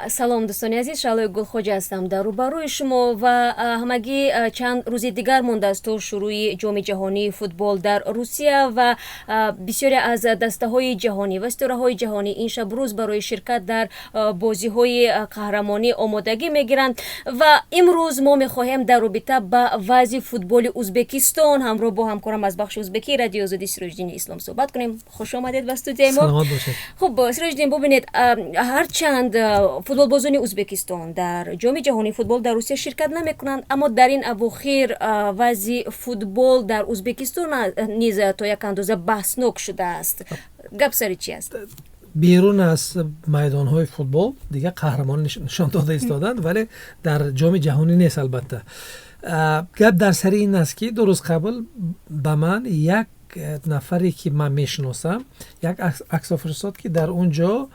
салом дӯстони азиз, Шаълои Гулхоҷа ҳастам дар рӯбарӯи шумо ва ҳамагӣ чанд рӯзи дигар мондааст то шурӯи ҷоми ҷаҳонии футбол дар Русия ва бисёре аз дастаҳои ҷаҳонӣ ва истораҳои ҷаҳонӣ ин шабрӯз барои ширкат дар бозиҳои қаҳрамонӣ омодагӣ мегиранд ва имрӯз мо мехоҳем дар робита ба вазъи футболи Узбекистон ҳамроҳ бо ҳамкорам аз бахши узбекии радиои Озодии Сироҷдини Ислом суҳбат кунем. Хуш омадед ба студияи мо. Саломат бошед. Хуб, Сироҷдин, бубинед, ҳарчанд футболбозони Узбекистон дар ҷоми ҷаҳонии футбол дар Русия ширкат намекунанд, аммо дар ин авохир вазъи футбол дар Узбекистон низ то як андоза баҳснок шудааст. Гап сари чи аст? بیرون از میدان‌های فوتبال دیگه قهرمان نشان داده ایستادند، ولی در جام جهانی نیست. البته گپ در سر این است که دو روز قبل به من یک نفری که من میشناسم یک عکس فرستاد که در اونجا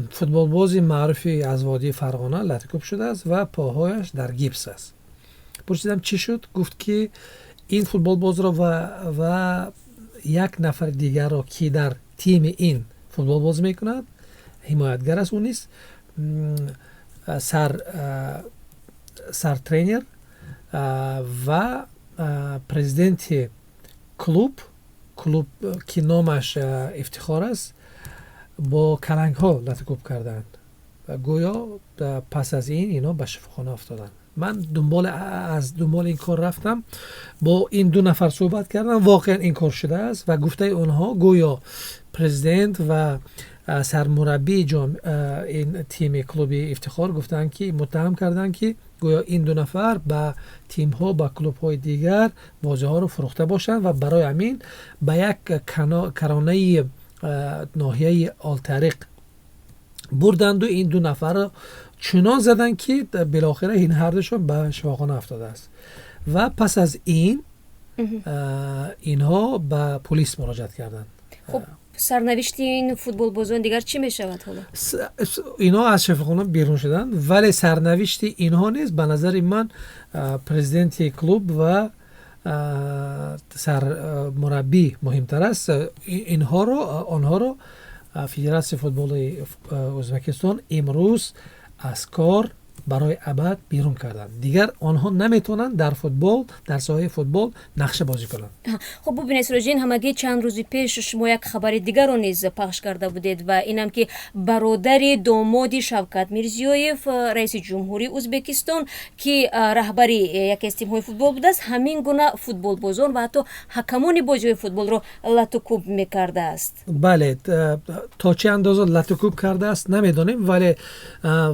فوتبال بازی معروفی از وادی فرغانه لطکوب شده است و پاهایش در گیپس است. پرسیدم چی شد؟ گفت که این فوتبال باز را و یک نفر دیگر را که در تیم این فوتبال بازی میکند، حمایتگر است، اون نیست، سر ترینر و پرزیدنت کلوب که نامش افتخار است، با کلنگ ها لطکوب کردند و گویا پس از این اینا به شفاخانه افتادند. من دنبال این کار رفتم، با این دو نفر صحبت کردم، واقعا این کار شده است و گفته اونها گویا پرزیدنت و سرمربی این تیم کلوب افتخار گفتن که متهم کردن که گویا این دو نفر به تیم ها و کلوب های دیگر بازی ها رو فروخته باشند و برای همین به یک کرانه ناحیه آلطریق بردند و این دو نفر رو چنان زدن که بالاخره این هر دوشون به شفاخانه افتاده است و پس از این اینها به پلیس مراجعه کردند. خب سرنوشت این فوتبال بازان دیگر چی می شود حالا؟ اینا از شفاخانه بیرون شدن، ولی سرنوشت اینها نیست. به نظر من پرزیدنت کلوب و سرمربی مهمتر است. آنها رو فدراسیون فوتبال ازبکستان امروز از کار برای ابد بیرون کردن. دیگر آنها نمیتونن در ساحه فوتبال نقشه بازی کنند. خب ببینید سروجین، همگی چند روزی پیش شما یک خبر دیگر رو نیز پخش کرده بودید و اینم که برادر داماد شوکت میرزیویف رئیس جمهوری ازبکستان که رهبری یک از تیم‌های فوتبال بوده است، همین گونه فوتبال بازان و حتی حکمان بازی فوتبال رو لطوکوب میکرده است. بله، تا چه اندازه لطوکوب کرده است نمیدونیم، ولی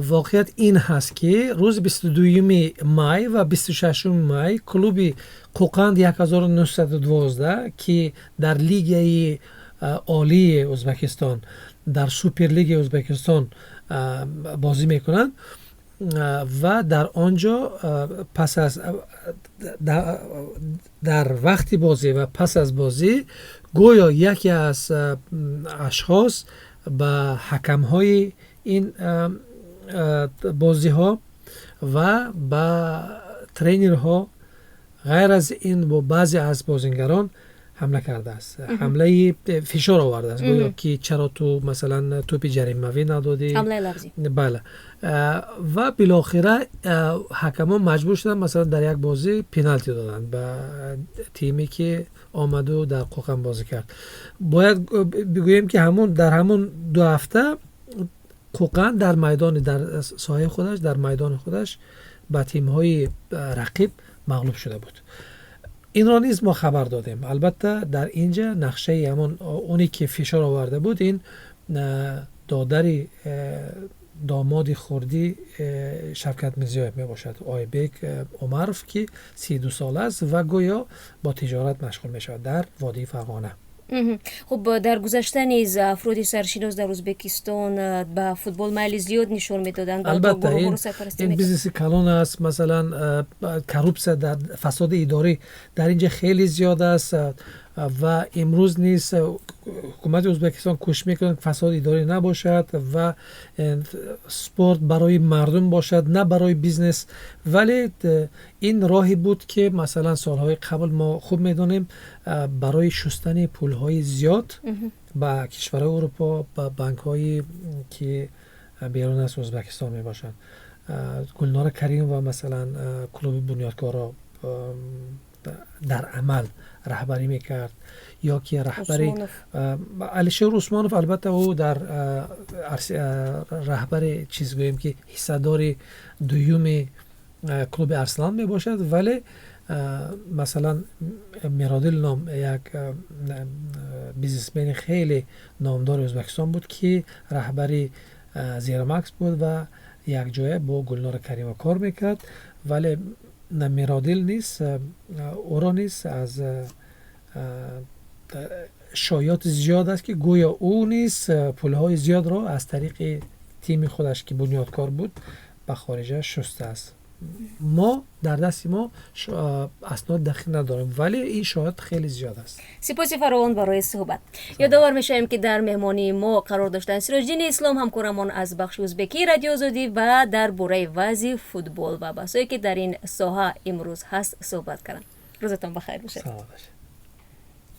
واقعیت این هست که روز 22 مای و 26 مای کلوب قوقند 1912 که در لیگ عالی ازبکستان، در سوپر لیگ ازبکستان بازی میکنند و در آنجا پس از در وقت بازی و پس از بازی گویا یکی از اشخاص به حکم‌های این بازی ها و با ترینرها غیر از این با بعضی از بازیگران حمله کرده است. حمله فشار آورده است، گویا که چرا تو مثلا توپ جریمه‌ای ندادی، حمله لفظی. بله. و بالاخره حکما مجبور شدن مثلا در یک بازی پنالتی دادن به تیمی که آمد و در قوقم بازی کرد. باید بگوییم که در همون 2 هفته قوقند در ساحه خودش، در میدان خودش با تیم‌های رقیب مغلوب شده بود. این را نیز ما خبر دادیم. البته در اینجا نقشه همون اونی که فشار آورده بود این دادر داماد خردی شوکت میرزیویف می باشد، آیبک عمروف که 32 ساله است و گویا با تجارت مشغول می شود در وادی فرغانه. خب در گذشته نیز افراد سرشناس در ازبکستان با فوتبال میل زیاد نشون میدادند. البته این بیزنس کلان است، مثلا کروپسه در فساد اداری در اینجا خیلی زیاد است و امروز نیز حکومت ازبکستان کوشش میکنه فساد اداری نباشد و سپورت برای مردم باشد نه برای بیزنس. ولی این راهی بود که مثلا سالهای قبل ما خوب میدونیم برای شستن پولهای زیاد با کشورهای اروپا، با بانک‌های که بیرون از ازبکستان می باشند. گلنار کریم و مثلا کلوب بنیادکارا در عمل رهبری میکرد، یا که رهبری علیشور عثمانوف، البته او در رهبر چیز گوییم که حصه‌دار دوم کلوب ارسلان می باشد، ولی مثلا میرادل نام یک بیزنسمن خیلی نامدار ازبکستان بود که رهبری زیرمکس بود و یک جای با گلنار کریم کار میکرد، ولی میرادل نیست، او را نیست. از شایعات زیاد است که گویا او نیست پولهای زیاد را از طریق تیم خودش که بنیادکار بود به خارجه شسته است. ما در دست ما اسناد دقیق نداریم، ولی این شایعات خیلی زیاد است. سپاس فراوان برای صحبت. یادآور میشیم که در مهمانی ما قرار داشتن سراجدین اسلام، همکارمان از بخش ازبکی رادیو آزادی، و در باره وضع فوتبال و بحثایی که در این ساحه امروز هست صحبت کردن. روزتان بخیر باشه. سلام باشه.